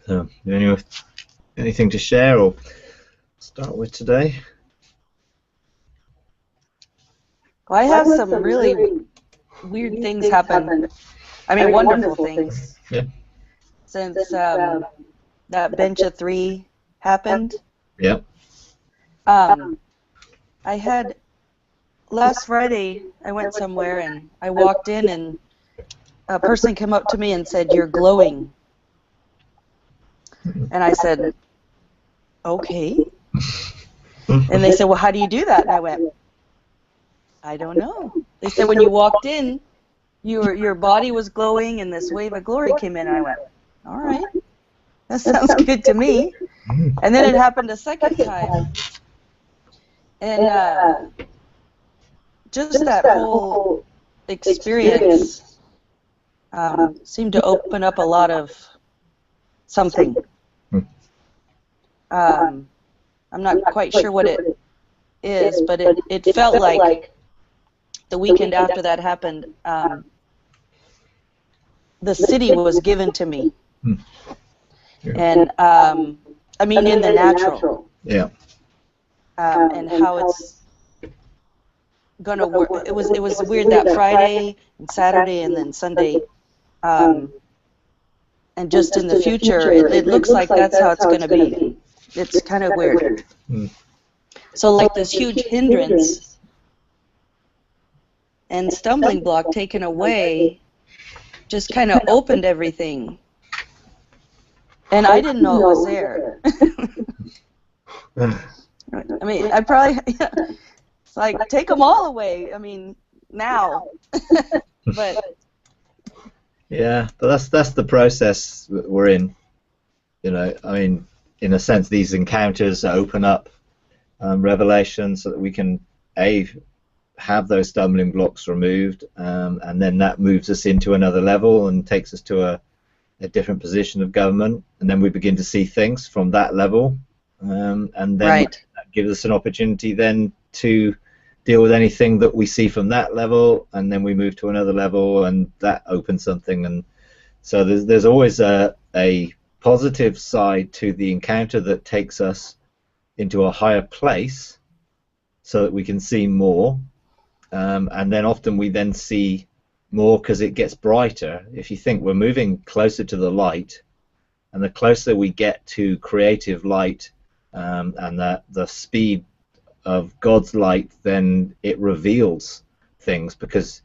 So, anyway, anything to share or start with today? Well, I have some really weird things happen. I mean, wonderful things. Yeah. Since that bench of three happened. Yeah. I had last Friday, I went somewhere and I walked in and a person came up to me and said, "You're glowing." And I said, "Okay." And they said, "Well, how do you do that?" And I went, "I don't know." They said, "When you walked in, your body was glowing and this wave of glory came in." And I went, "All right, that sounds good to me." And then it happened a second time. And just that whole experience seemed to open up a lot of something. I'm not quite sure what it is, but it felt like the weekend after that happened, the city was given to me. And I mean in the natural. Yeah. And how it's gonna work. It was weird that Friday and Saturday and then Sunday, and just in the future, it looks like that's how it's gonna be. It's kind of weird. So like this huge hindrance and stumbling block taken away, just kind of opened everything, and I didn't know it was there. I mean, I probably. It's like, take them all away. I mean, now. But yeah, but that's the process we're in. You know, I mean, in a sense, these encounters open up revelation so that we can have those stumbling blocks removed, and then that moves us into another level and takes us to a different position of government, and then we begin to see things from that level, and then that gives us an opportunity then to deal with anything that we see from that level, and then we move to another level, and that opens something. And so there's always a positive side to the encounter that takes us into a higher place so that we can see more, and then often we then see more because it gets brighter. If you think we're moving closer to the light, and the closer we get to creative light, and the speed of God's light, then it reveals things, because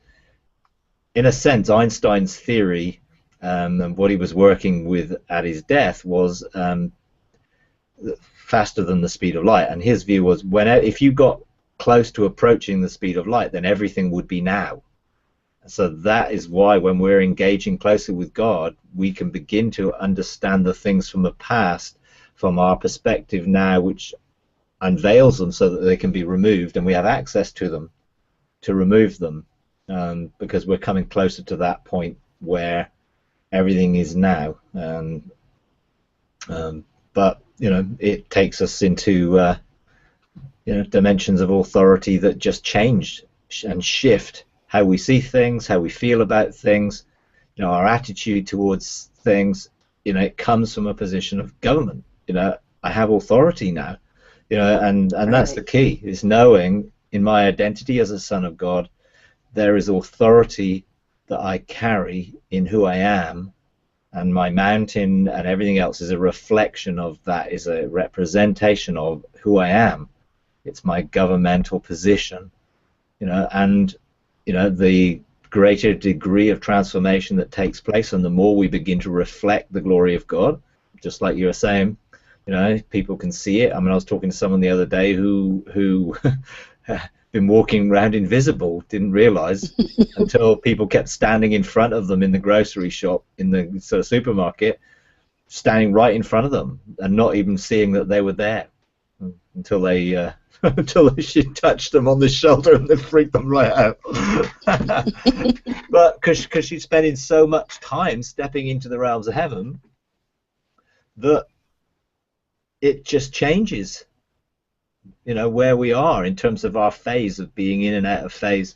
in a sense Einstein's theory, and what he was working with at his death, was faster than the speed of light, and his view was if you got close to approaching the speed of light, then everything would be now. So that is why when we're engaging closely with God, we can begin to understand the things from the past from our perspective now, which unveils them so that they can be removed, and we have access to them to remove them, because we're coming closer to that point where everything is now. But you know, it takes us into dimensions of authority that just change and shift how we see things, how we feel about things, our attitude towards things. It comes from a position of government. I have authority now. And that's the key, is knowing in my identity as a son of God, there is authority that I carry in who I am, and my mountain and everything else is a reflection of that, is a representation of who I am. It's my governmental position, and the greater degree of transformation that takes place, and the more we begin to reflect the glory of God, just like you were saying. People can see it. I mean, I was talking to someone the other day who been walking around invisible, didn't realize until people kept standing in front of them in the grocery shop, in the sort of supermarket, standing right in front of them and not even seeing that they were there until they she touched them on the shoulder and then freaked them right out. But because she's spending so much time stepping into the realms of heaven that it just changes, where we are in terms of our phase of being in and out of phase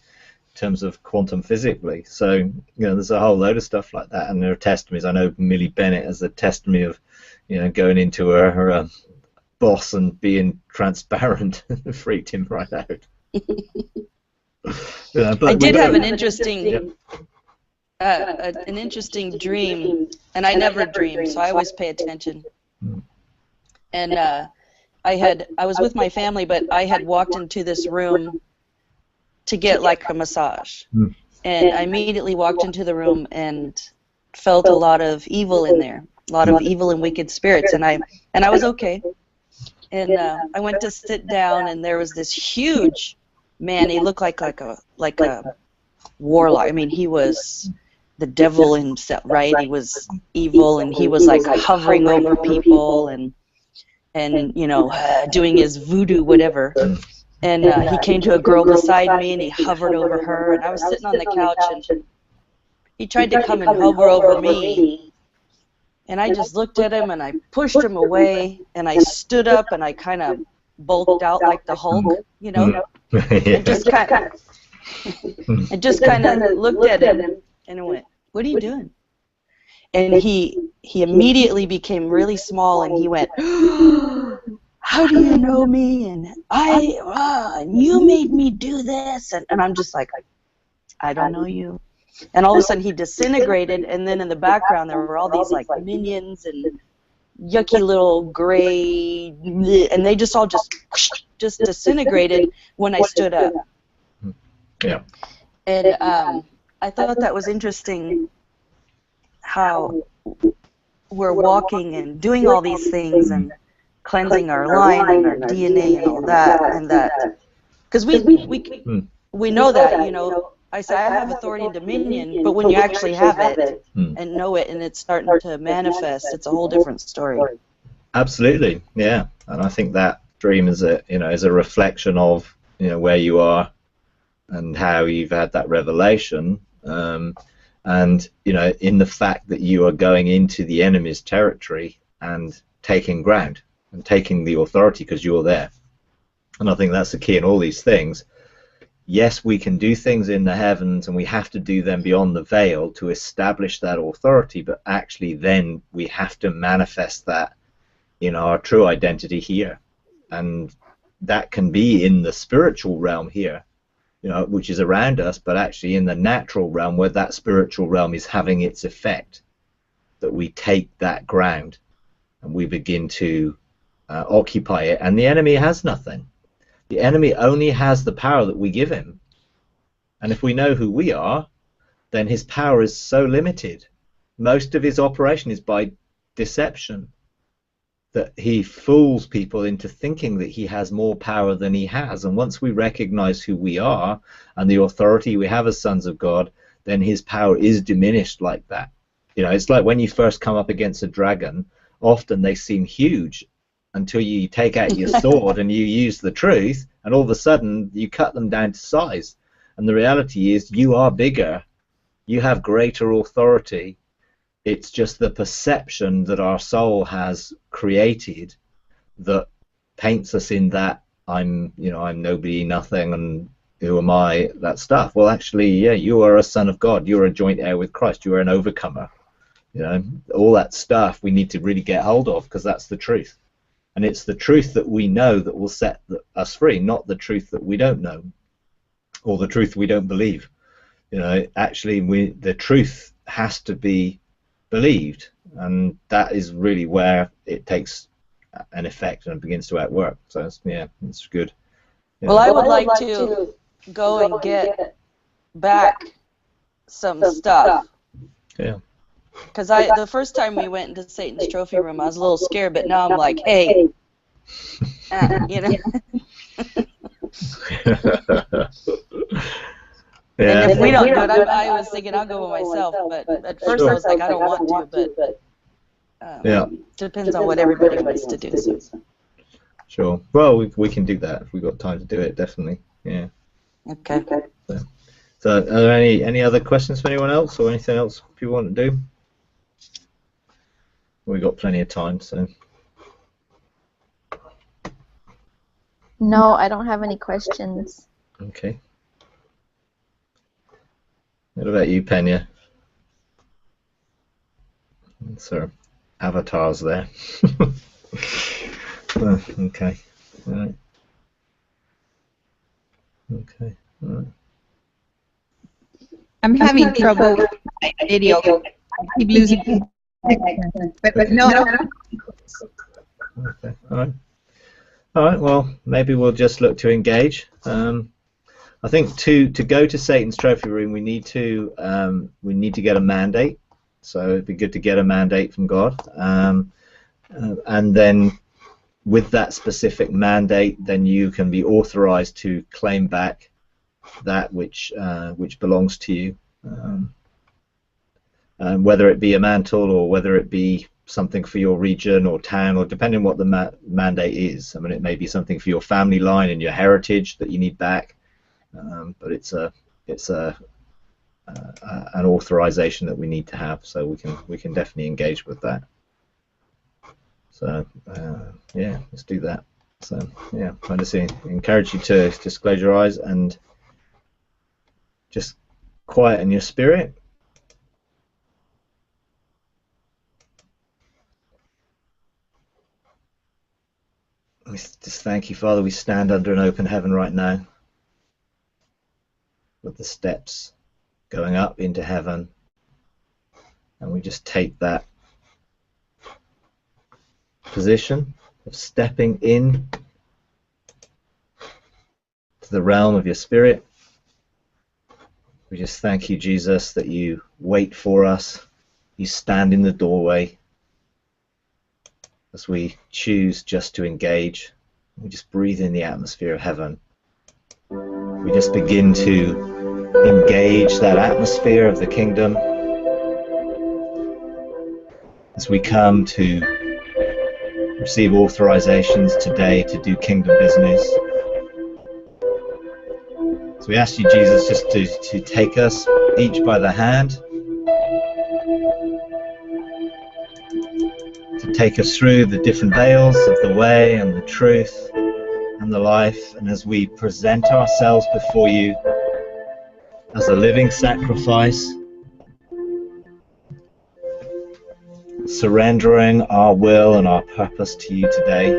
terms of quantum physically. So, you know, there's a whole load of stuff like that, and there are testimonies. I know Millie Bennett has a testimony of, you know, going into her boss and being transparent. Freaked him right out. Yeah, but I did have an interesting dream, and I never dream, so I always pay attention. And I was with my family, but I had walked into this room to get like a massage, and I immediately walked into the room and felt a lot of evil in there, a lot of evil and wicked spirits, and I was okay. And I went to sit down, and there was this huge man. He looked like a warlock. I mean, he was the devil himself, right? He was evil, and he was like hovering over people and you know, doing his voodoo whatever. And he came to a girl beside me, and he hovered over her, and I was sitting on the couch, and he tried to come and hover over me. And I just looked at him, and I pushed him away, and I stood up, and I kind of bulked out like the Hulk, you know, and just kind of looked at him, and I went, "What are you doing?" And he immediately became really small, and he went, "How do you know me? And you made me do this." And I'm just like, "I don't know you." And all of a sudden he disintegrated, and then in the background there were all these like minions and yucky little gray, and they just all just disintegrated when I stood up. Yeah. And I thought that was interesting how we're walking and doing all these things and cleansing our line and our DNA and all that, and that because we know that, you know. I say I have authority and dominion, but when you actually have it and know it and it's starting to manifest, it's a whole different story. Absolutely, yeah. And I think that dream is a reflection of, you know, where you are and how you've had that revelation, and, you know, in the fact that you are going into the enemy's territory and taking ground and taking the authority because you're there. And I think that's the key in all these things. Yes, we can do things in the heavens, and we have to do them beyond the veil to establish that authority, but actually then we have to manifest that in our true identity here. And that can be in the spiritual realm here, you know, which is around us, but actually in the natural realm where that spiritual realm is having its effect, that we take that ground and we begin to occupy it, and the enemy has nothing. The enemy only has the power that we give him. And if we know who we are, then his power is so limited. Most of his operation is by deception, that he fools people into thinking that he has more power than he has. And once we recognize who we are and the authority we have as sons of God, then his power is diminished like that. You know, it's like when you first come up against a dragon, often they seem huge, until you take out your sword and you use the truth, and all of a sudden you cut them down to size. And the reality is you are bigger, you have greater authority. It's just the perception that our soul has created that paints us in that I'm nobody, nothing, and who am I, that stuff. Well, actually, yeah, you are a son of God, you're a joint heir with Christ, you're an overcomer. You know, all that stuff we need to really get hold of, because that's the truth. And it's the truth that we know that will set us free, not the truth that we don't know or the truth we don't believe. You know, actually, the truth has to be believed, and that is really where it takes an effect and begins to outwork. So, it's good. Yeah. Well, I would like to go and get back some stuff. Yeah. Because the first time we went into Satan's trophy room, I was a little scared, but now I'm like, hey, you know. Yeah. And if we don't do it, I was thinking I'll go by myself, but at first I was like, I don't want to, but depends on what everybody wants to do. So. Sure. Well, we can do that if we've got time to do it, definitely. Yeah. Okay. So are there any other questions for anyone else, or anything else people want to do? We've got plenty of time, so. No, I don't have any questions. Okay. What about you, Pena? So, avatars there. Oh, okay. All right. Okay. All right. I'm having trouble with my video. I keep losing connection. But no. Okay. All right. All right. Well, maybe we'll just look to engage. I think to go to Satan's trophy room, we need to get a mandate. So it'd be good to get a mandate from God, and then with that specific mandate, then you can be authorized to claim back that which belongs to you, whether it be a mantle or whether it be something for your region or town, or depending on what the mandate is. I mean, it may be something for your family line and your heritage that you need back, but it's an authorization that we need to have, so we can definitely engage with that. So yeah, let's do that. So yeah, I just encourage you to just close your eyes and just quieten your spirit. We just thank you, Father. We stand under an open heaven right now, with the steps going up into heaven, and we just take that position of stepping in to the realm of your spirit. We just thank you, Jesus, that you wait for us. You stand in the doorway as we choose just to engage. We just breathe in the atmosphere of heaven. We just begin to engage that atmosphere of the kingdom as we come to receive authorizations today to do kingdom business. So we ask you, Jesus, just to take us each by the hand, to take us through the different veils of the way and the truth and the life. And as we present ourselves before you as a living sacrifice, surrendering our will and our purpose to you today,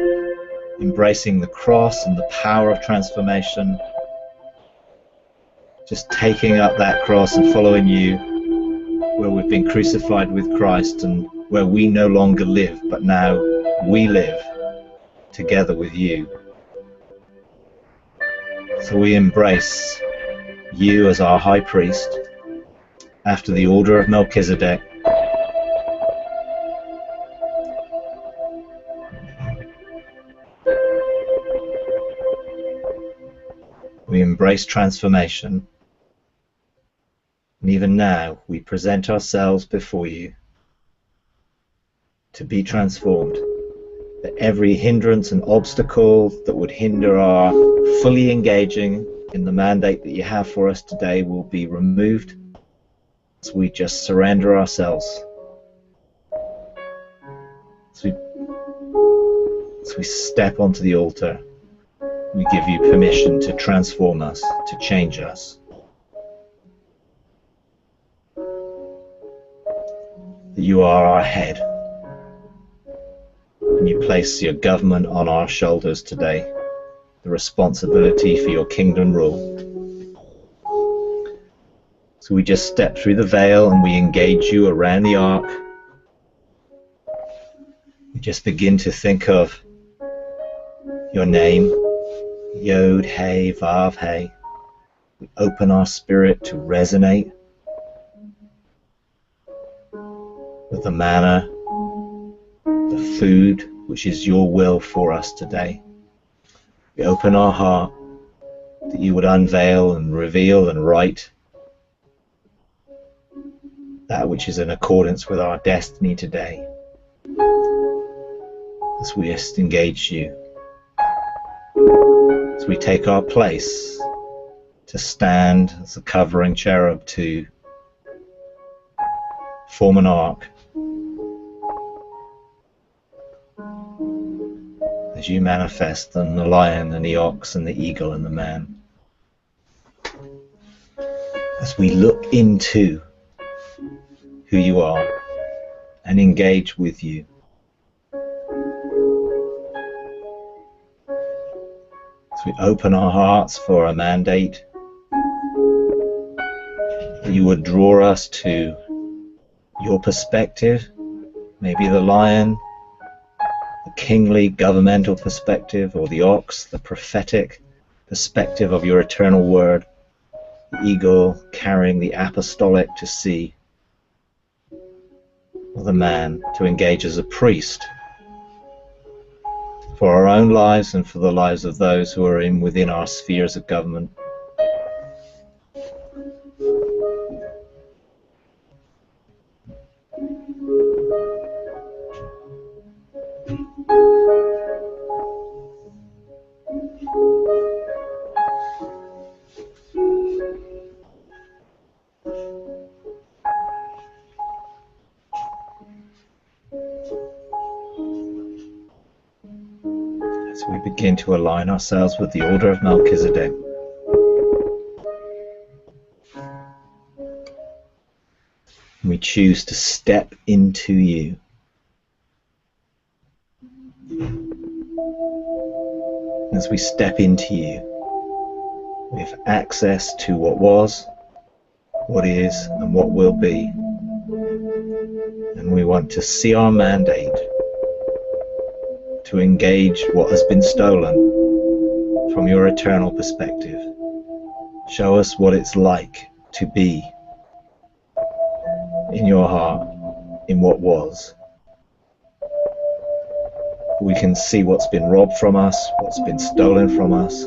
embracing the cross and the power of transformation, just taking up that cross and following you where we've been crucified with Christ and where we no longer live, but now we live together with you. So we embrace you as our high priest after the order of Melchizedek. We embrace transformation. And even now, we present ourselves before you to be transformed. That every hindrance and obstacle that would hinder our fully engaging in the mandate that you have for us today will be removed as we just surrender ourselves. As we step onto the altar, we give you permission to transform us, to change us. That you are our head, and you place your government on our shoulders today, the responsibility for your kingdom rule. So we just step through the veil and we engage you around the ark. We just begin to think of your name, Yod, Hey, Vav, Hey. We open our spirit to resonate with the manna, the food, which is your will for us today. We open our heart that you would unveil and reveal and write that which is in accordance with our destiny today, as we just engage you, as we take our place to stand as a covering cherub to form an ark, as you manifest in the lion and the ox and the eagle and the man. as we look into who you are and engage with you. As we open our hearts for a mandate, that you would draw us to your perspective, maybe the lion, the kingly governmental perspective, or the ox, the prophetic perspective of your eternal word, the eagle carrying the apostolic to see, or the man to engage as a priest for our own lives and for the lives of those who are within our spheres of government. As we begin to align ourselves with the order of Melchizedek, we choose to step into you. As we step into you, we have access to what was, what is, and what will be. And we want to see our mandate to engage what has been stolen from your eternal perspective. Show us what it's like to be in your heart, in what was. We can see what's been robbed from us, what's been stolen from us.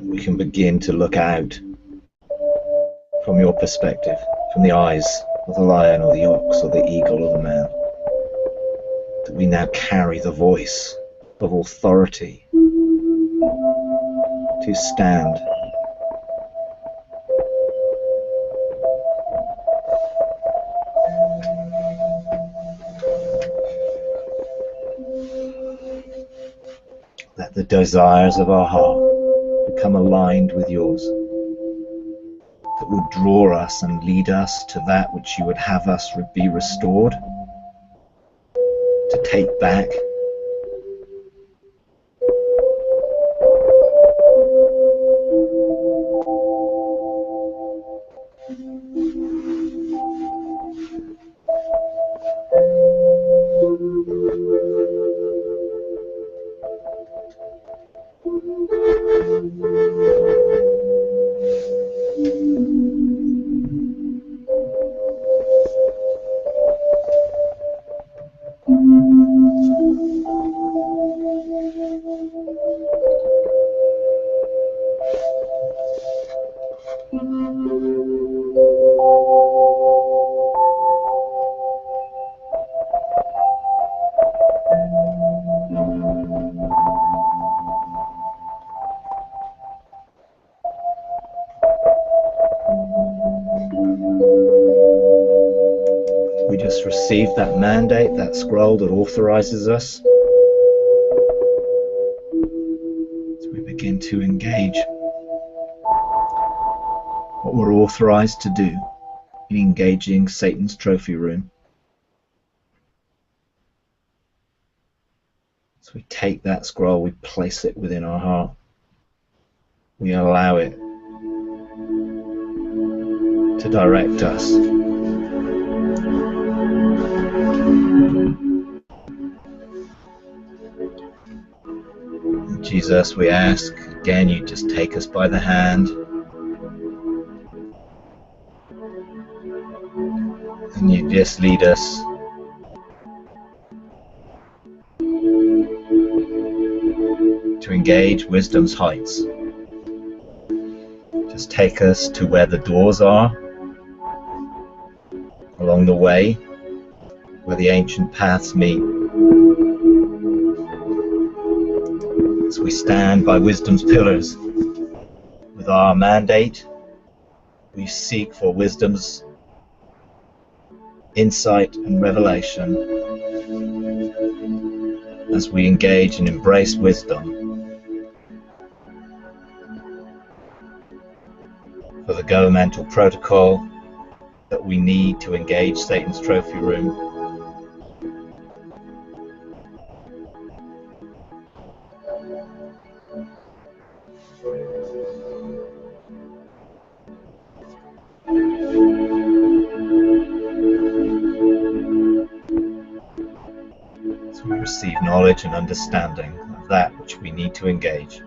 We can begin to look out from your perspective, from the eyes of the lion or the ox or the eagle or the man. That we now carry the voice of authority to stand. Let the desires of our heart become aligned with yours, that would draw us and lead us to that which you would have us be restored, to take back. We just receive that mandate, that scroll that authorizes us. As we begin to engage what we're authorized to do in engaging Satan's trophy room. So we take that scroll, we place it within our heart. We allow it to direct us. Jesus, we ask, again, you just take us by the hand and you just lead us to engage wisdom's heights. Just take us to where the doors are along the way, where the ancient paths meet. As we stand by wisdom's pillars with our mandate We seek for wisdom's insight and revelation as we engage and embrace wisdom for the governmental protocol that we need to engage Satan's trophy room. As we receive knowledge and understanding of that which we need to engage.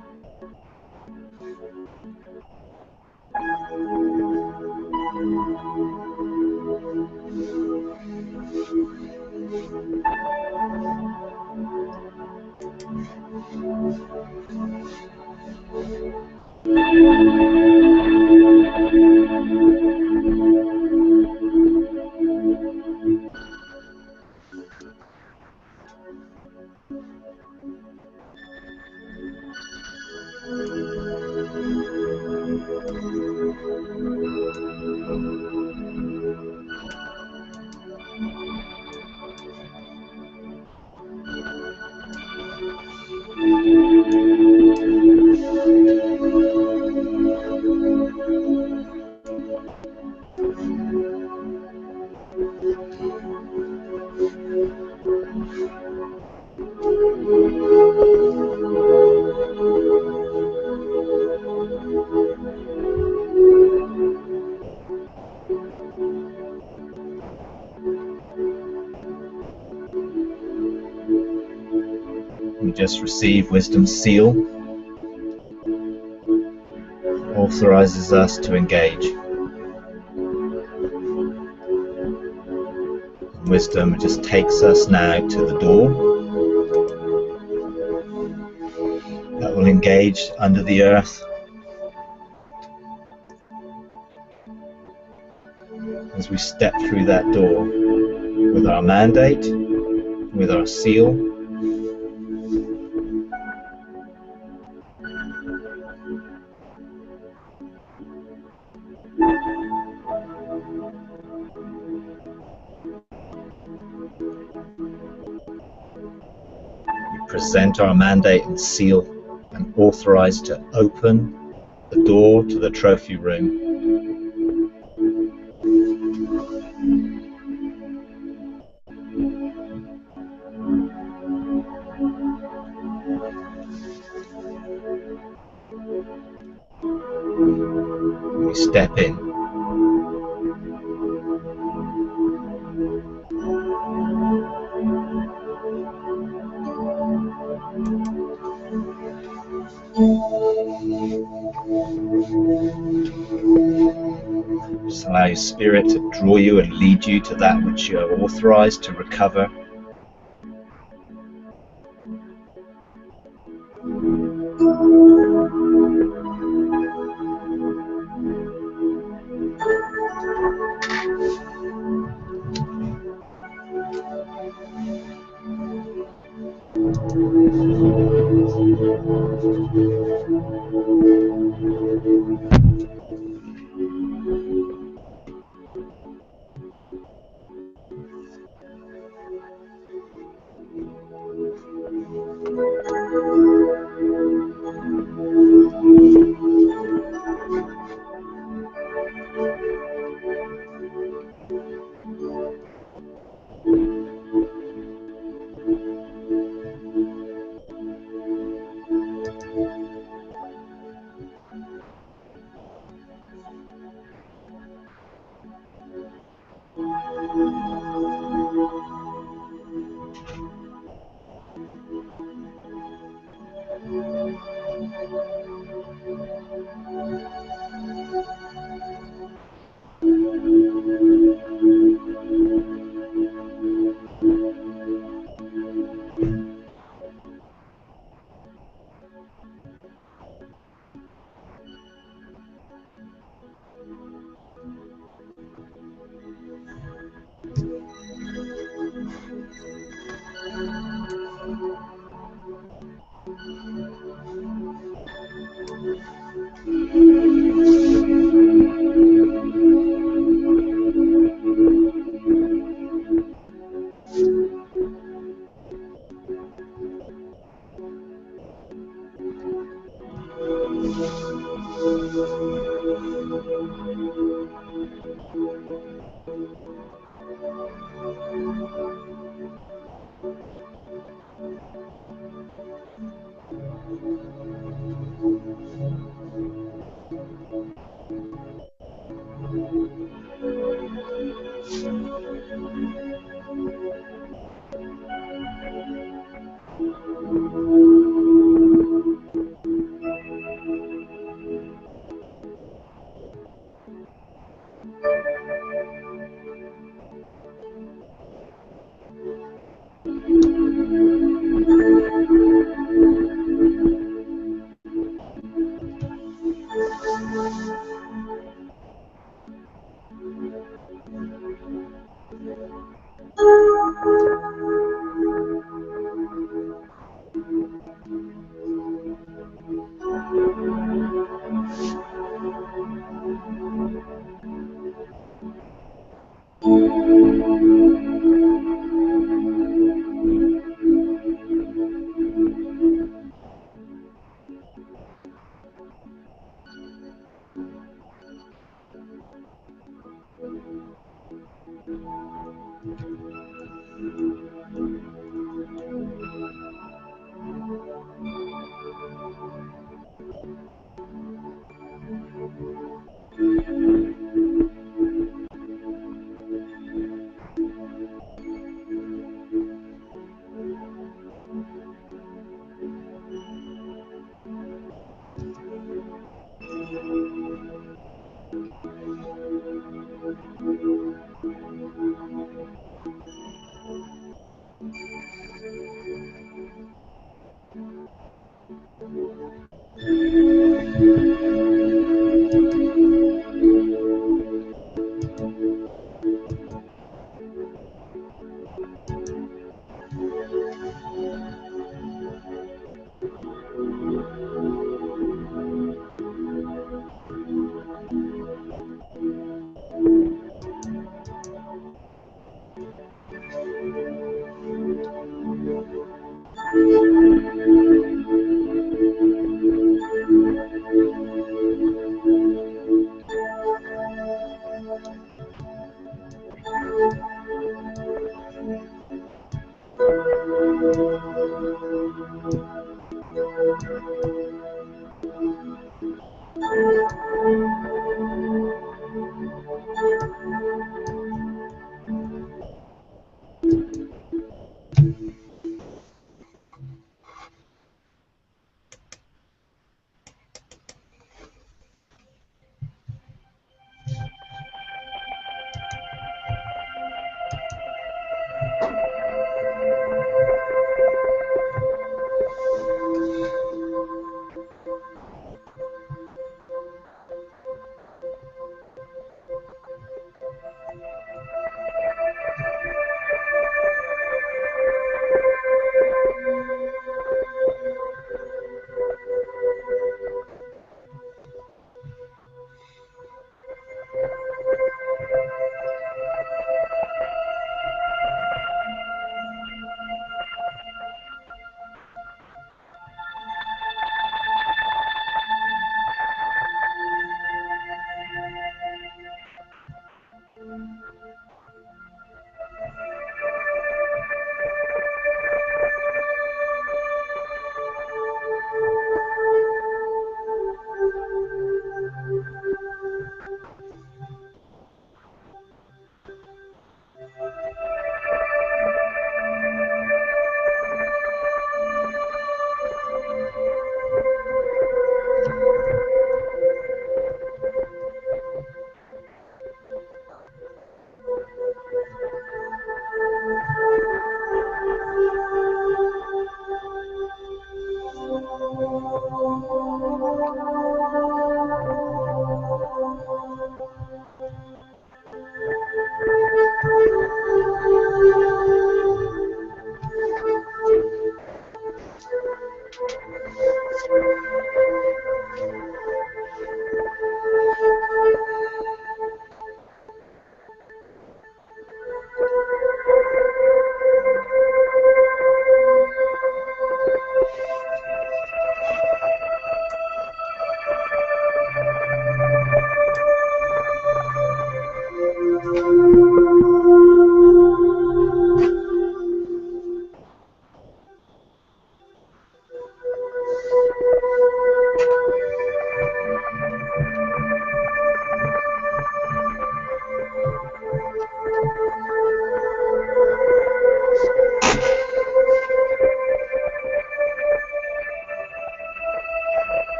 We just received wisdom's seal, authorizes us to engage. Wisdom just takes us now to the door that will engage under the earth as we step through that door with our mandate, with our seal. We present our mandate and seal and authorize to open the door to the trophy room. We step in. Just allow your spirit to draw you and lead you to that which you are authorized to recover.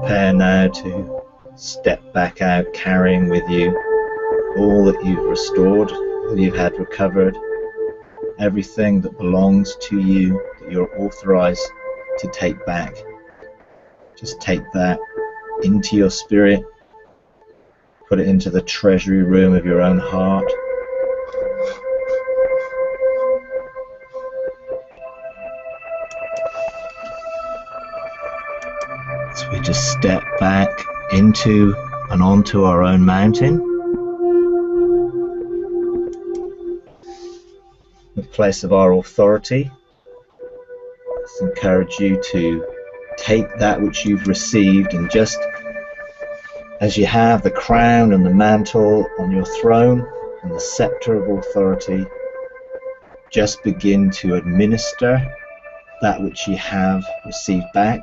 Prepare now to step back out, carrying with you all that you've restored, all you've had recovered, everything that belongs to you that you're authorized to take back. Just take that into your spirit, put it into the treasury room of your own heart. So we just step back into and onto our own mountain, the place of our authority. Let's encourage you to take that which you've received, and just as you have the crown and the mantle on your throne and the scepter of authority, just begin to administer that which you have received back.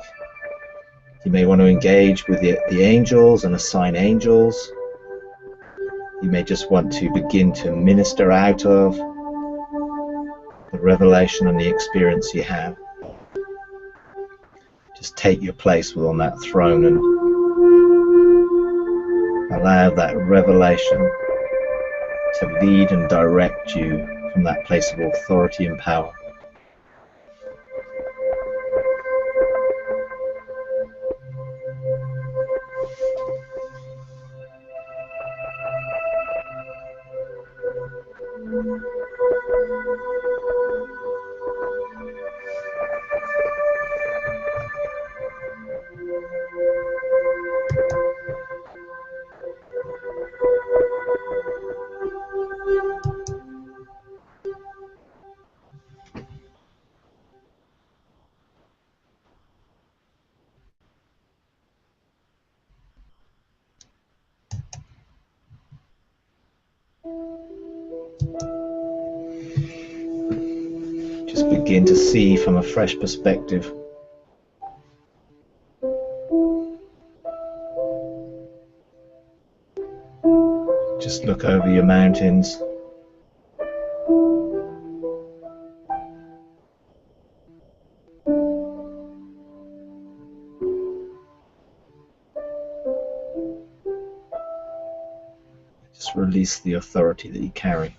You may want to engage with the angels and assign angels. You may just want to begin to minister out of the revelation and the experience you have. Just take your place on that throne and allow that revelation to lead and direct you from that place of authority and power. Just begin to see from a fresh perspective. Just look over your mountains. Just release the authority that you carry.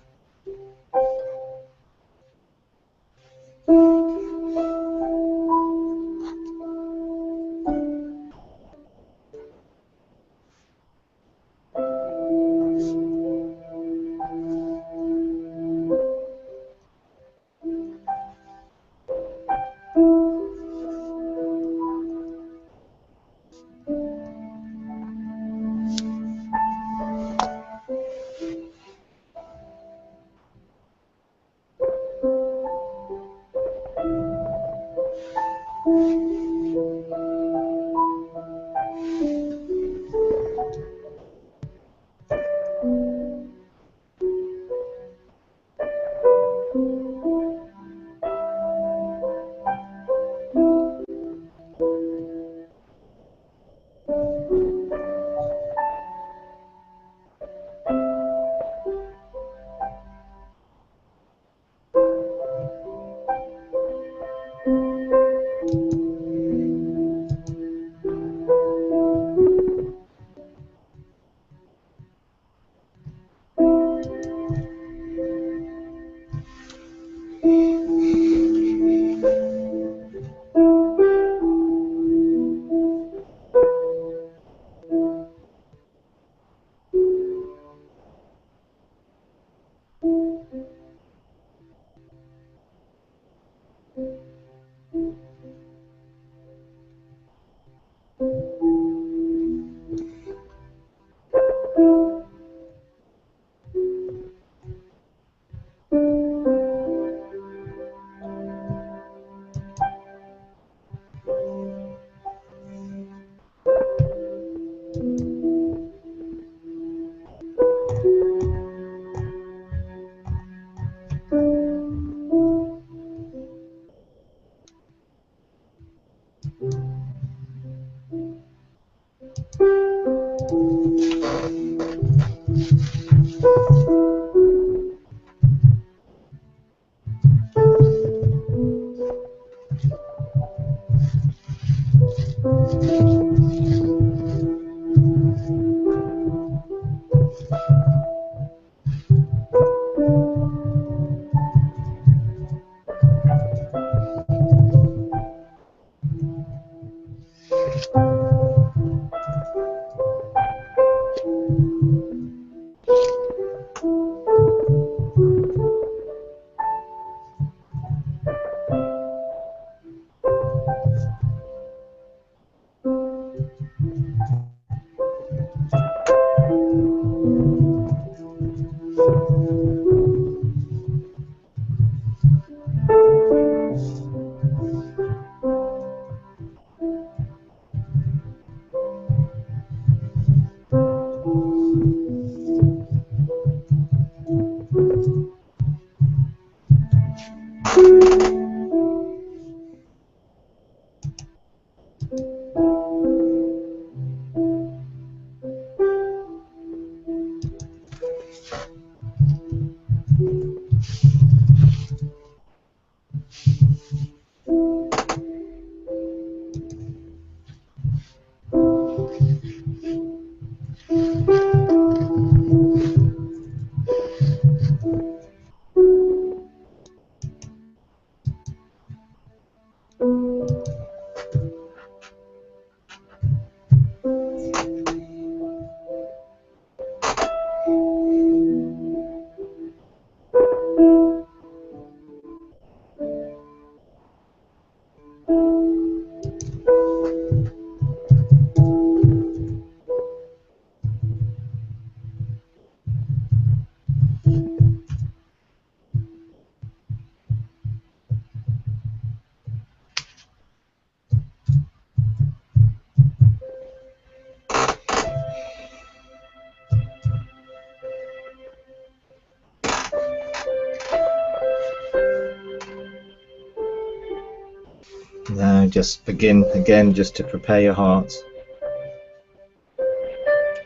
Now just begin again just to prepare your heart.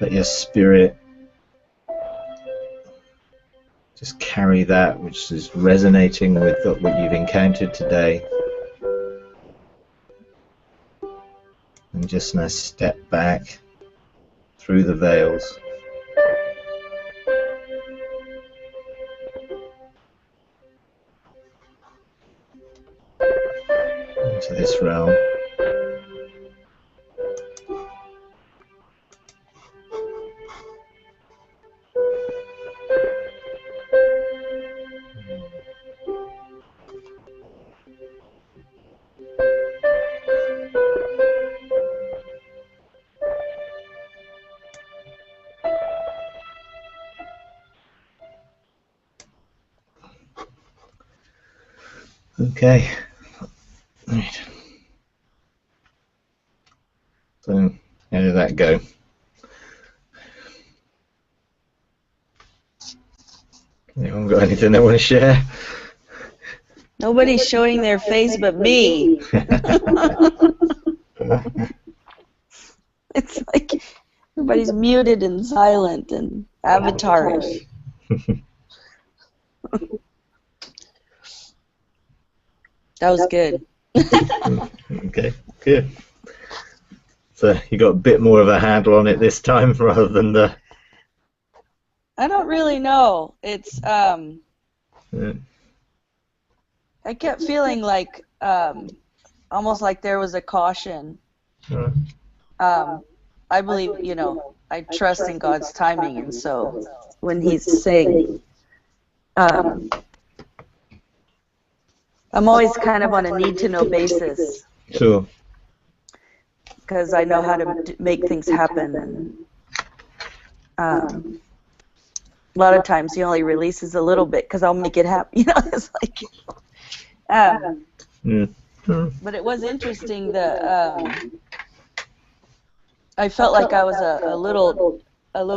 Let your spirit just carry that which is resonating with what you've encountered today. And just now step back through the veils. Into this realm. Okay. Right. So, how did that go? Anyone got anything they want to share? Nobody's showing their face but me. It's like everybody's muted and silent and avatarish. That was good. Okay, good. So you got a bit more of a handle on it this time rather than the... I don't really know. It's Yeah. I kept feeling like almost like there was a caution. I believe, I trust in God's timing, and so when He's saying, I'm always kind of on a need-to-know basis. Sure. Because I know how to make things happen, and a lot of times He only releases a little bit because I'll make it happen. It's like. But it was interesting that I felt like I was a little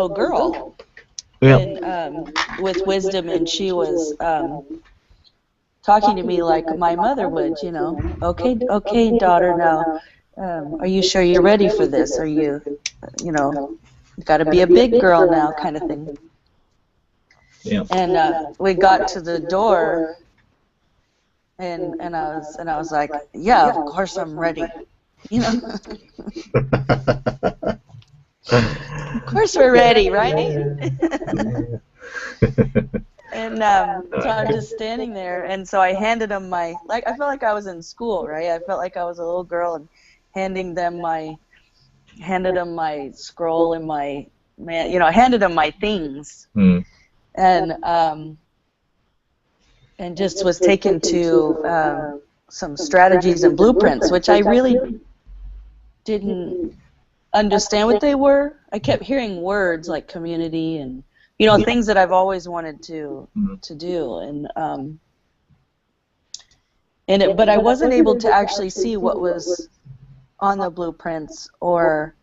girl, Yeah. and with wisdom, and she was talking to me like my mother would. Okay, daughter, now. Are you sure you're ready for this? Are you got to be a big girl now, kind of thing. Yeah. And we got to the door, and I was like, yeah, of course I'm ready. Of course we're ready, right? And so I'm just standing there, and so I handed them I felt like I was in school, right? I felt like I was a little girl, and handed them my scroll and I handed them my things, and just was taken to some strategies and blueprints, which I really didn't understand what they were. I kept hearing words like community and things that I've always wanted to do, but I wasn't able to actually see what was on the blueprints or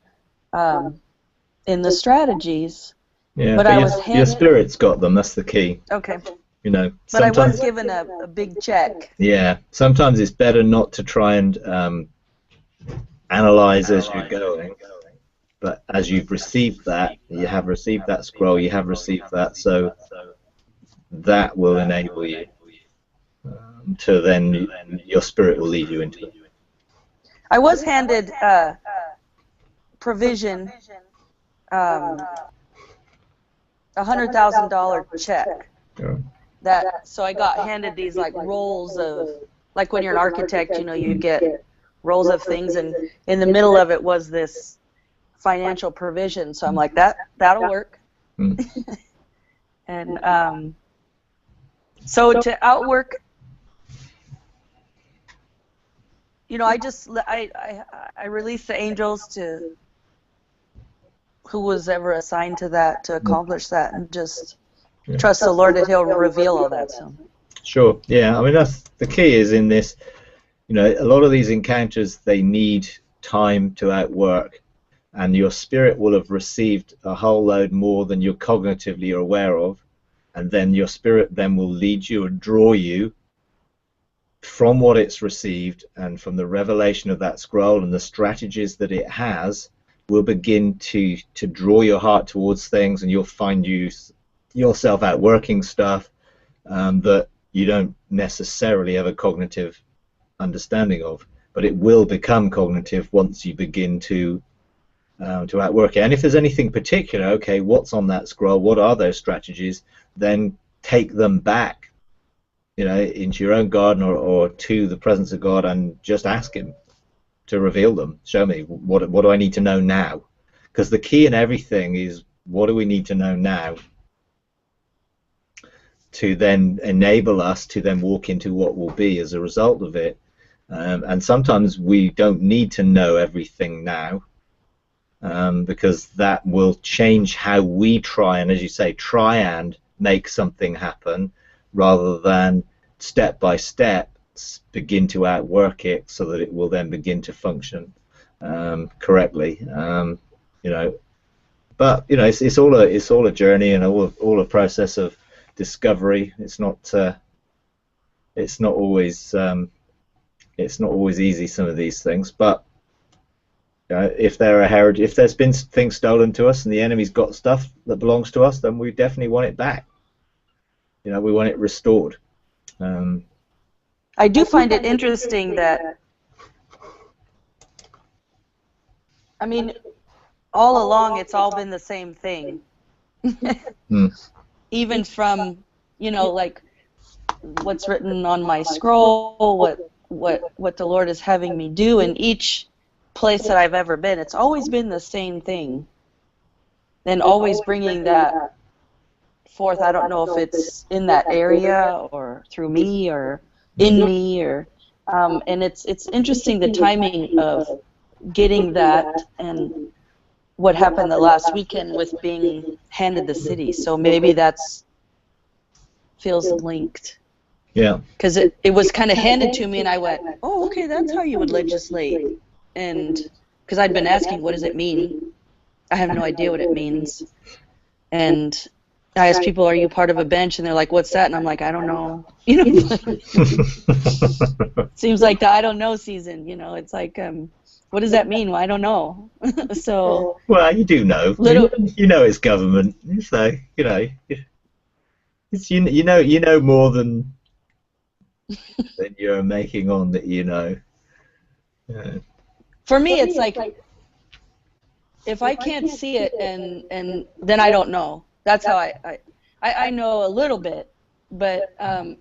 in the strategies. Yeah, but your spirit's got them. That's the key. Okay. But I was given a big check. Yeah, sometimes it's better not to try and analyze as you're going. But as you've received that, you have received that scroll, you have received that, so that will enable you to then your spirit will lead you into it. I was handed provision, $100,000 check. Yeah. So I got handed these like rolls of like when you're an architect, you know, you get rows of things, and in the middle of it was this financial provision. So I'm like, that'll work. Mm. And so to outwork, you know, I release the angels to who was ever assigned to that to accomplish that, and just trust the Lord that He'll reveal all that. So. Sure. Yeah. I mean, that's the key is in this. You know, a lot of these encounters, they need time to outwork, and your spirit will have received a whole load more than you're cognitively aware of, and then your spirit then will lead you and draw you from what it's received, and from the revelation of that scroll and the strategies that it has will begin to draw your heart towards things, and you'll find yourself outworking stuff that you don't necessarily have a cognitive understanding of, but it will become cognitive once you begin to outwork it. And if there's anything particular, okay, what's on that scroll, what are those strategies, then take them back, you know, into your own garden or to the presence of God, and just ask Him to reveal them. Show me, what do I need to know now? Because the key in everything is, what do we need to know now to then enable us to then walk into what will be as a result of it. And sometimes we don't need to know everything now, because that will change how we try and, as you say, try and make something happen, rather than step by step begin to outwork it so that it will then begin to function correctly. You know, but you know, it's all a journey, and all a process of discovery. It's not always easy, some of these things, but if there's been things stolen to us and the enemy's got stuff that belongs to us, then we definitely want it back. You know, we want it restored. I do find it interesting that, I mean, all along it's all been the same thing. Even from, you know, like what's written on my scroll, what the Lord is having me do in each place that I've ever been, it's always been the same thing. And always bringing that forth. I don't know if it's in that area or through me or in me, or and it's interesting the timing of getting that and what happened the last weekend with being handed the city. So maybe that's feels linked. Yeah. Because it was kind of handed to me, and I went, oh, okay, that's how you would legislate. And because I'd been asking, what does it mean? I have no idea what it means. And I asked people, are you part of a bench? And they're like, what's that? And I'm like, I don't know. You know, seems like the I don't know season. You know, it's like, what does that mean? Well, I don't know. So. Well, you do know. You know it's government. So you know, it's you know more than you're making on that. You know. For me, it's like, if I can't see it, and then I don't know. That's how I know a little bit, but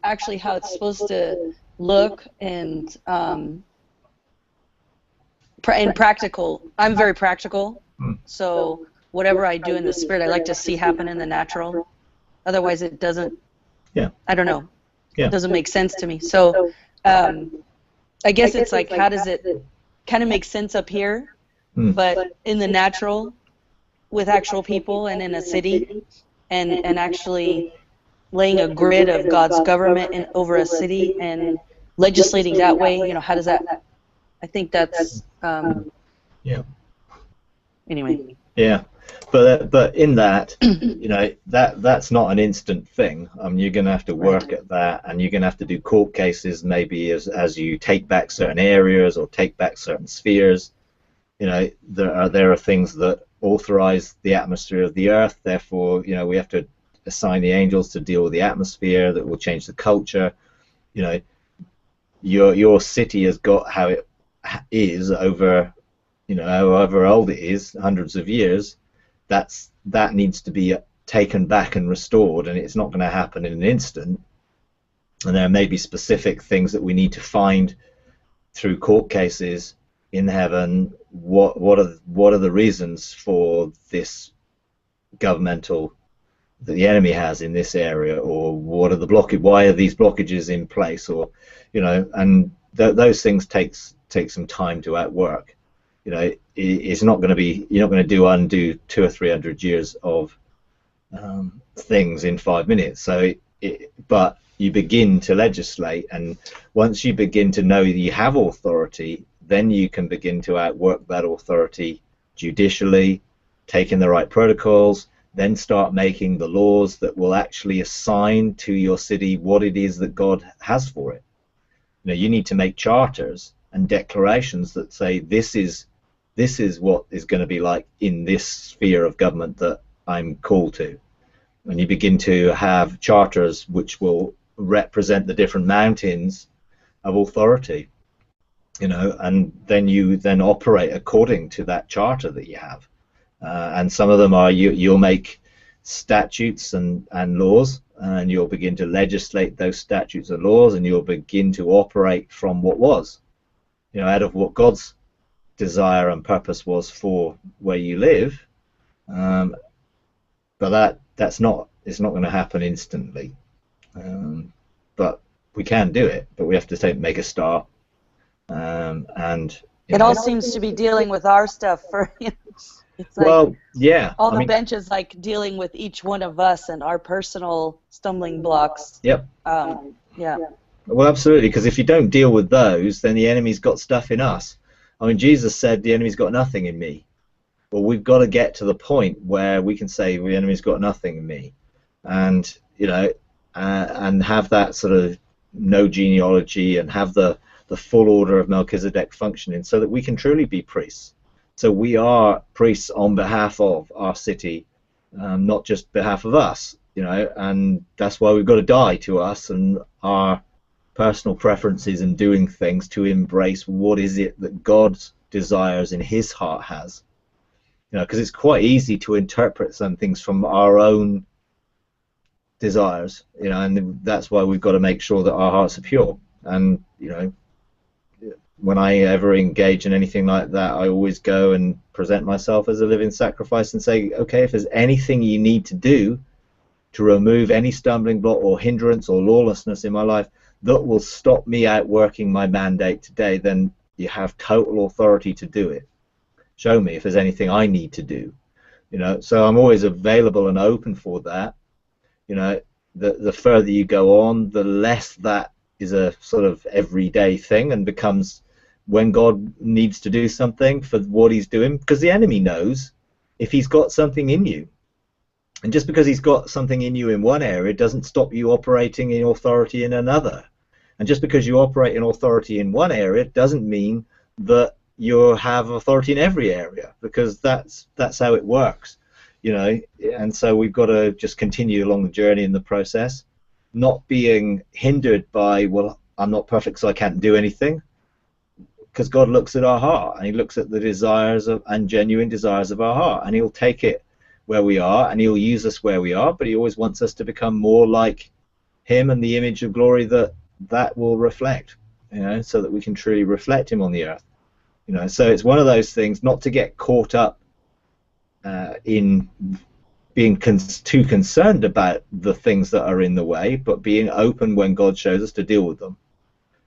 actually how it's supposed to look and practical. I'm very practical, so whatever I do in the spirit, I like to see happen in the natural. Otherwise, it doesn't. Yeah. I don't know. Yeah. It doesn't make sense to me. So I guess it's like, how does it kind of make sense up here, but in the natural, with actual people and in a city, and actually laying a grid of God's government over a city and legislating that way. You know, how does that? I think that's. Yeah. Anyway. Yeah, but in that, you know, that's not an instant thing. You're going to have to work at that, and you're going to have to do court cases maybe as you take back certain areas or take back certain spheres. You know, there are things that authorize the atmosphere of the earth. Therefore, you know, we have to assign the angels to deal with the atmosphere that will change the culture. You know, your city has got how it is over, you know, however old it is, hundreds of years. That needs to be taken back and restored, and it's not going to happen in an instant. And there may be specific things that we need to find through court cases in heaven. What are the reasons for this governmental that the enemy has in this area, or what are the blockage? Why are these blockages in place? Or, and those things take some time to outwork. It's not going to be, you're not going to undo 200 or 300 years of things in 5 minutes. So, but you begin to legislate, and once you begin to know that you have authority, then you can begin to outwork that authority judicially, taking the right protocols, then start making the laws that will actually assign to your city what it is that God has for it. You need to make charters and declarations that say this is what is going to be like in this sphere of government that I'm called to. And you begin to have charters which will represent the different mountains of authority, and then you operate according to that charter that you have. And some of them are you'll make statutes and laws, and you'll begin to legislate those statutes and laws, and you'll begin to operate from what was, out of what God's desire and purpose was for where you live. But it's not going to happen instantly. But we can do it, but we have to make a start. And it all seems to be dealing with our stuff for it's like, well, yeah, all the benches like dealing with each one of us and our personal stumbling blocks. Yep. Yeah. Well, absolutely, because if you don't deal with those, then the enemy's got stuff in us. Jesus said the enemy's got nothing in me. Well, we've got to get to the point where we can say the enemy's got nothing in me, and and have that sort of no genealogy, and have the full order of Melchizedek functioning, so that we can truly be priests. So we are priests on behalf of our city, not just behalf of us, and that's why we've got to die to us and our personal preferences and doing things to embrace what is it that God's desires in his heart has. Because it's quite easy to interpret some things from our own desires, and that's why we've got to make sure that our hearts are pure. And when I ever engage in anything like that, I always go and present myself as a living sacrifice and say, okay, if there's anything you need to do to remove any stumbling block or hindrance or lawlessness in my life that will stop me outworking my mandate today, then you have total authority to do it. Show me if there's anything I need to do. So I'm always available and open for that. The further you go on, the less that is a sort of everyday thing, and becomes when God needs to do something for what he's doing, because the enemy knows if he's got something in you. And just because he's got something in you in one area doesn't stop you operating in authority in another. And just because you operate in authority in one area doesn't mean that you have authority in every area, because that's how it works. And so we've got to just continue along the journey in the process, not being hindered by, well, I'm not perfect so I can't do anything, because God looks at our heart, and he looks at the desires and genuine desires of our heart, and he'll take it where we are, and he'll use us where we are, but he always wants us to become more like him and the image of glory that will reflect, so that we can truly reflect him on the earth. So it's one of those things, not to get caught up in being too concerned about the things that are in the way, but being open when God shows us to deal with them.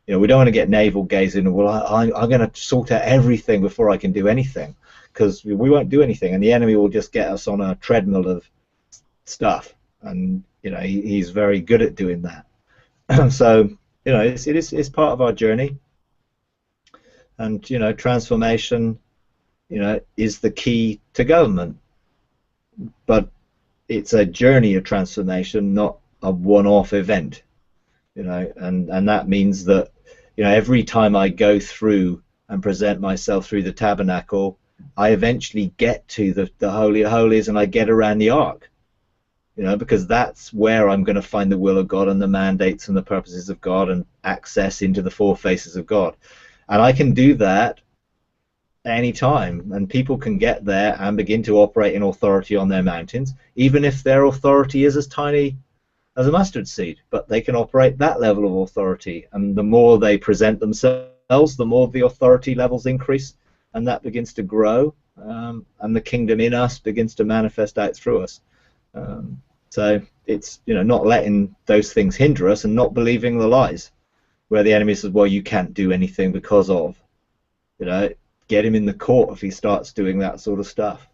We don't want to get navel gazing and, well, I'm going to sort out everything before I can do anything, because we won't do anything, and the enemy will just get us on a treadmill of stuff, and he's very good at doing that. So it's part of our journey, and transformation is the key to government, but it's a journey of transformation, not a one-off event. And that means that every time I go through and present myself through the tabernacle, I eventually get to the Holy of Holies, and I get around the ark, because that's where I'm going to find the will of God and the mandates and the purposes of God and access into the four faces of God. And I can do that any time, and people can get there and begin to operate in authority on their mountains, even if their authority is as tiny as a mustard seed, but they can operate that level of authority, and the more they present themselves, the more the authority levels increase, and that begins to grow, and the kingdom in us begins to manifest out through us. So it's, you know, not letting those things hinder us, and not believing the lies where the enemy says, well, you can't do anything because of, you know, get him in the court if he starts doing that sort of stuff,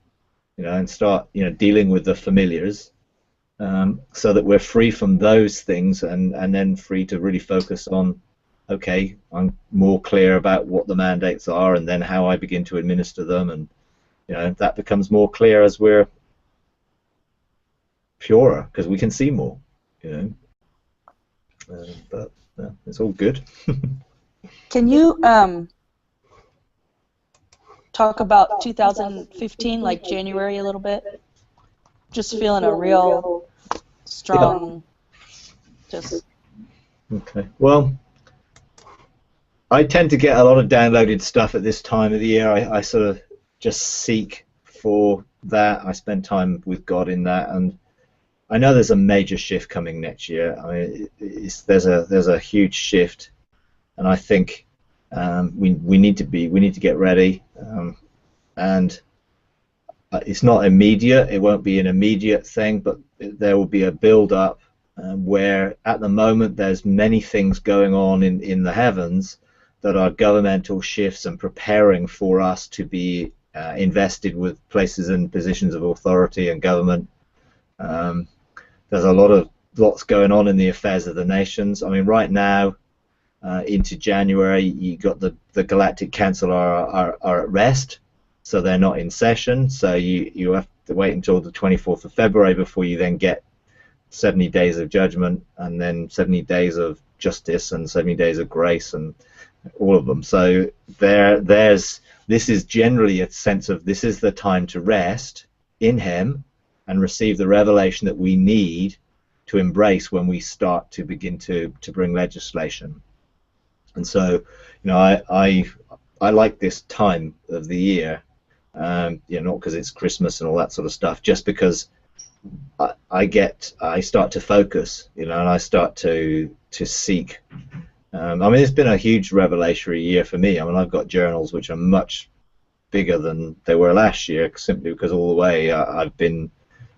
you know, and start, you know, dealing with the familiars, so that we're free from those things, and then free to really focus on, okay, I'm more clear about what the mandates are, and then how I begin to administer them, and, you know, that becomes more clear as we're purer, because we can see more, you know. But it's all good. Can you talk about 2015, like January, a little bit? Just feeling a real strong, just... Okay. Well, I tend to get a lot of downloaded stuff at this time of the year. I sort of just seek for that. I spend time with God in that, and I know there's a major shift coming next year. I mean, there's a huge shift, and I think we need to get ready. And it's not immediate. It won't be an immediate thing, but there will be a build-up where, at the moment, there's many things going on in the heavens that are governmental shifts and preparing for us to be invested with places and positions of authority and government. There's lots going on in the affairs of the nations. I mean, right now, into January, you got the Galactic Council are at rest, so they're not in session. So you have to wait until the 24th of February before you then get 70 days of judgment, and then 70 days of justice, and 70 days of grace, and all of them. So this is generally a sense of, this is the time to rest in Him and receive the revelation that we need to embrace when we start to begin to bring legislation. And so, you know, I like this time of the year, you know, not because it's Christmas and all that sort of stuff, just because I start to focus, you know, and I start to seek. I mean, it's been a huge revelatory year for me. I mean, I've got journals which are much bigger than they were last year, simply because all the way I've been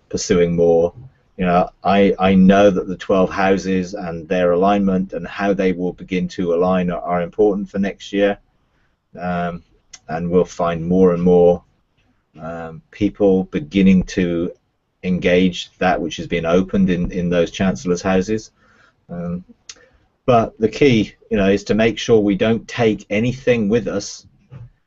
pursuing more. You know, I know that the 12 houses and their alignment and how they will begin to align are important for next year, and we'll find more and more people beginning to engage that which has been opened in those chancellors' houses. But the key, you know, is to make sure we don't take anything with us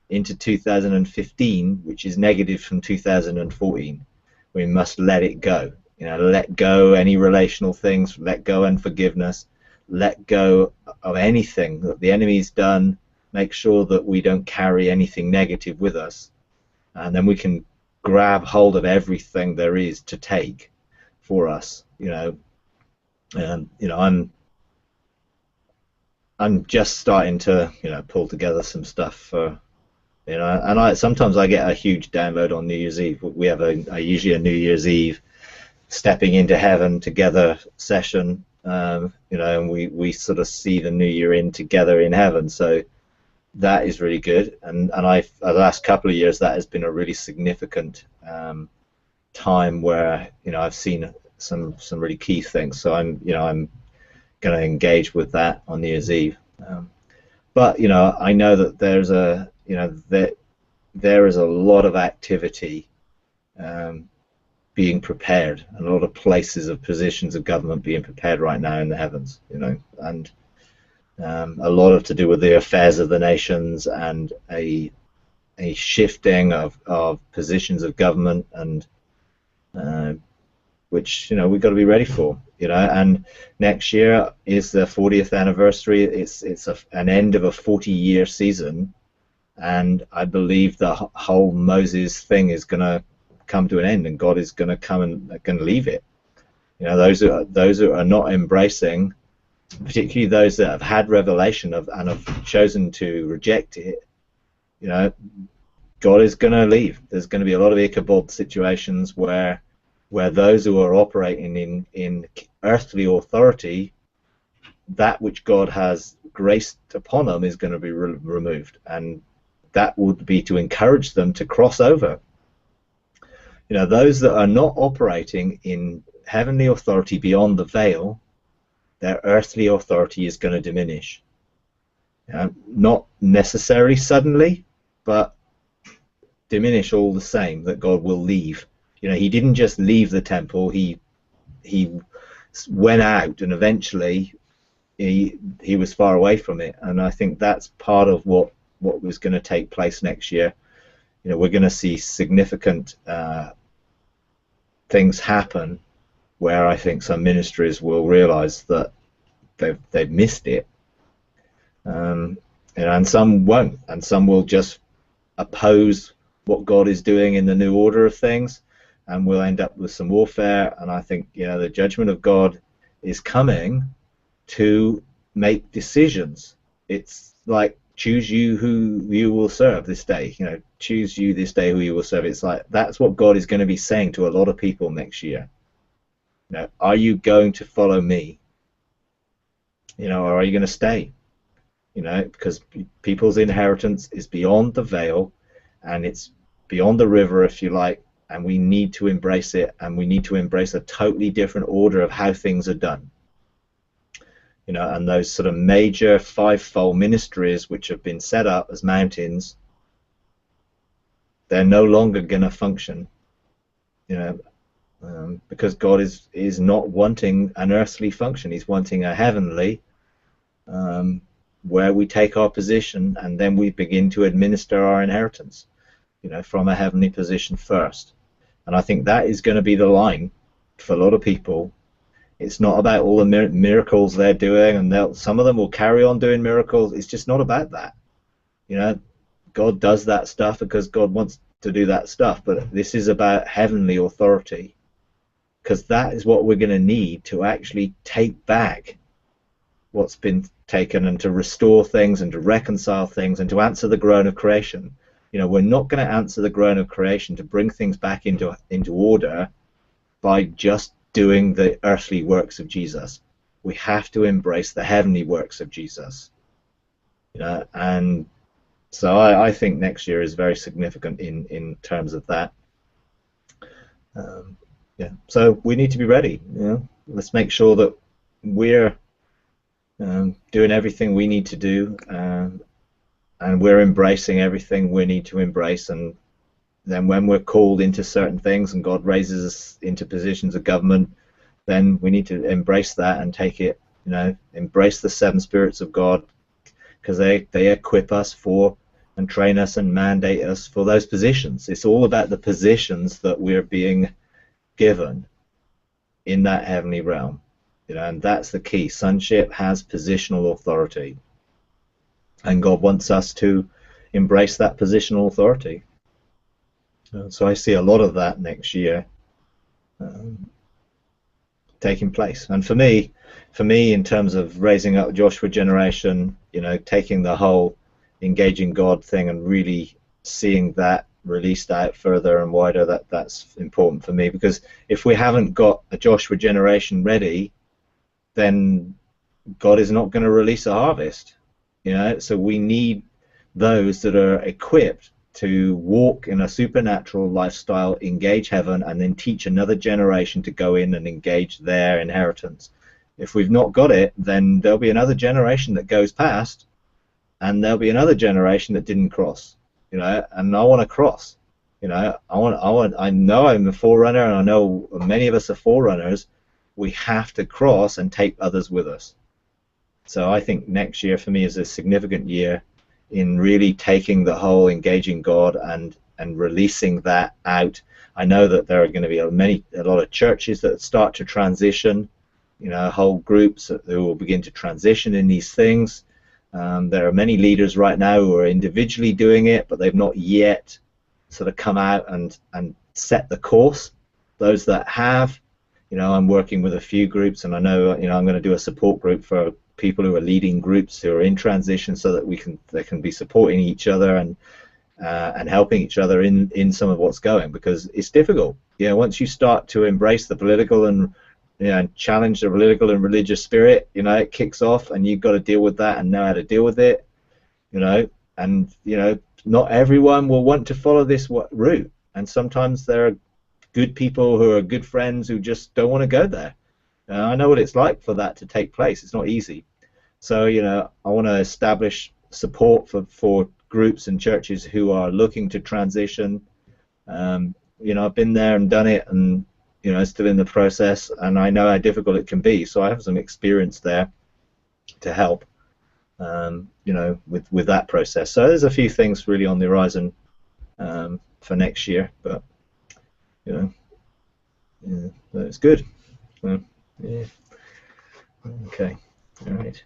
into 2015 which is negative from 2014. We must let it go. You know, let go any relational things, let go unforgiveness, let go of anything that the enemy's done. Make sure that we don't carry anything negative with us, and then we can grab hold of everything there is to take for us. You know, I'm just starting to, you know, pull together some stuff for, you know, and sometimes I get a huge download on New Year's Eve. We have usually a New Year's Eve stepping into heaven together session, you know, and we sort of see the new year in together in heaven. So that is really good, and the last couple of years that has been a really significant time where, you know, I've seen some really key things. So I'm going to engage with that on New Year's Eve. But, you know, I know that there is a lot of activity being prepared, and a lot of places of positions of government being prepared right now in the heavens, you know, and a lot of to do with the affairs of the nations, and a shifting of positions of government, and which, you know, we've got to be ready for, you know. And next year is the 40th anniversary. It's an end of a 40-year season, and I believe the whole Moses thing is going to come to an end, and God is going to come and going to leave it. You know, those who are not embracing, particularly those that have had revelation and have chosen to reject it, you know, God is going to leave. There's going to be a lot of Ichabod situations where, where those who are operating in earthly authority, that which God has graced upon them is going to be removed, and that would be to encourage them to cross over. You know, those that are not operating in heavenly authority beyond the veil, their earthly authority is going to diminish. Not necessarily suddenly, but diminish all the same, that God will leave. You know, he didn't just leave the temple, he went out, and eventually he was far away from it. And I think that's part of what was going to take place next year. You know, we're going to see significant things happen where I think some ministries will realize that they've missed it, and some won't, and some will just oppose what God is doing in the new order of things, and we'll end up with some warfare. And I think, you know, the judgment of God is coming to make decisions. It's like, choose you who you will serve this day. You know, choose you this day who you will serve. It's like, that's what God is going to be saying to a lot of people next year. You know, are you going to follow me? You know, or are you going to stay? You know, because people's inheritance is beyond the veil, and it's beyond the river, if you like, and we need to embrace it, and we need to embrace a totally different order of how things are done. You know, and those sort of major fivefold ministries which have been set up as mountains, they're no longer going to function. You know, because God is not wanting an earthly function. He's wanting a heavenly, where we take our position and then we begin to administer our inheritance, you know, from a heavenly position first. And I think that is going to be the line for a lot of people. It's not about all the miracles they're doing, and some of them will carry on doing miracles. It's just not about that. You know, God does that stuff because God wants to do that stuff, but this is about heavenly authority, because that is what we're going to need to actually take back what's been taken, and to restore things, and to reconcile things, and to answer the groan of creation. You know, we're not going to answer the groan of creation to bring things back into order by just doing the earthly works of Jesus. We have to embrace the heavenly works of Jesus. You know, and so I think next year is very significant in terms of that. Yeah, so we need to be ready. You know, let's make sure that we're doing everything we need to do, and we're embracing everything we need to embrace. And then when we're called into certain things and God raises us into positions of government, then we need to embrace that and take it, you know, embrace the seven spirits of God, because they equip us for and train us and mandate us for those positions. It's all about the positions that we're being given in that heavenly realm. You know, and that's the key. Sonship has positional authority, and God wants us to embrace that positional authority. So I see a lot of that next year taking place. And for me, in terms of raising up Joshua generation, you know, taking the whole engaging God thing and really seeing that released out further and wider, that's important for me, because if we haven't got a Joshua generation ready, then God is not going to release a harvest. You know, so we need those that are equipped to walk in a supernatural lifestyle, engage heaven, and then teach another generation to go in and engage their inheritance. If we've not got it, then there'll be another generation that goes past, and there'll be another generation that didn't cross. You know, and I want to cross. You know, I know I'm a forerunner, and I know many of us are forerunners. We have to cross and take others with us. So I think next year for me is a significant year in really taking the whole engaging God and releasing that out. I know that there are going to be a lot of churches that start to transition, you know, whole groups who will begin to transition in these things. There are many leaders right now who are individually doing it, but they've not yet sort of come out and set the course. Those that have, you know, I'm working with a few groups, and I know, you know, I'm going to do a support group for people who are leading groups who are in transition, so that they can be supporting each other and and helping each other in some of what's going, because it's difficult. Once you start to embrace the political and challenge the political and religious spirit, it kicks off, and you've got to deal with that and know how to deal with it. And not everyone will want to follow this route, and sometimes there are good people who are good friends who just don't want to go there. I know what it's like for that to take place. It's not easy. So I want to establish support for groups and churches who are looking to transition. I've been there and done it, and still in the process, and I know how difficult it can be. So I have some experience there to help, with that process. So there's a few things really on the horizon for next year, but it's good. Yeah. Okay. All right.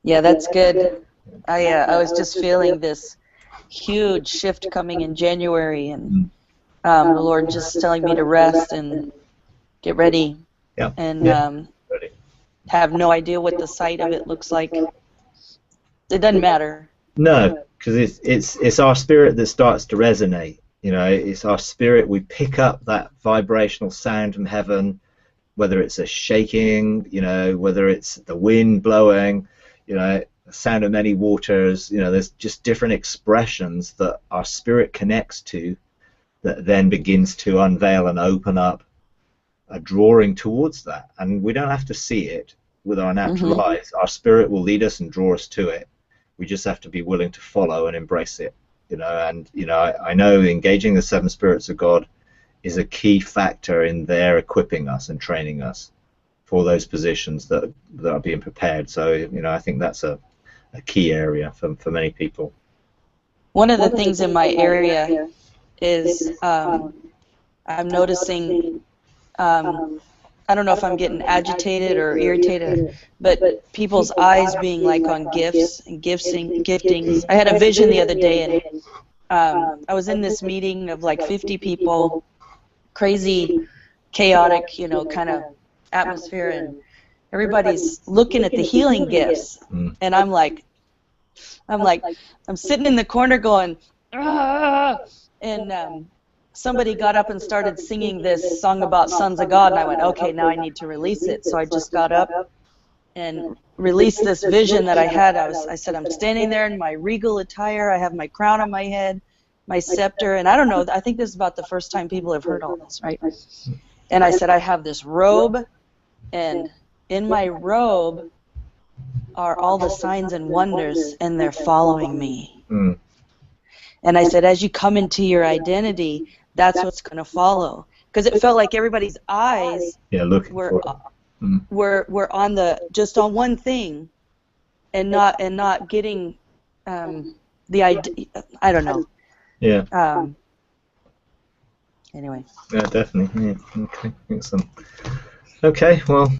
Yeah, that's good. I was just feeling this huge shift coming in January, and the Lord just telling me to rest and get ready, and Ready. have no idea what the sight of it looks like. It doesn't matter. No, because it's our spirit that starts to resonate. It's our spirit. We pick up that vibrational sound from heaven, whether it's a shaking, whether it's the wind blowing, the sound of many waters. There's just different expressions that our spirit connects to, that then begins to unveil and open up a drawing towards that. And we don't have to see it with our natural eyes. Our spirit will lead us and draw us to it. We just have to be willing to follow and embrace it. I know engaging the seven spirits of God is a key factor in their equipping us and training us for those positions that are being prepared. So I think that's a key area for many people. One of the things in my area is I'm noticing, I don't know if I'm getting agitated or irritated, but people's eyes being like on gifts and giftings. I had a vision the other day, and I was in this meeting of like 50 people, crazy, chaotic, kind of atmosphere, and everybody's looking at the healing gifts, and I'm sitting in the corner going, ah, and somebody got up and started singing this song about sons of God, and I went, okay, now I need to release it. So I just got up and released this vision that I had. I said, I'm standing there in my regal attire. I have my crown on my head, my scepter, and I don't know, I think this is about the first time people have heard all this, right? And I said, I have this robe, and in my robe are all the signs and wonders, and they're following me. And I said, as you come into your identity, that's what's going to follow. Because it felt like everybody's eyes were on just on one thing, and not getting the idea. I don't know. Yeah. Anyway. Yeah, definitely. Yeah. Okay. Excellent. Okay. Well.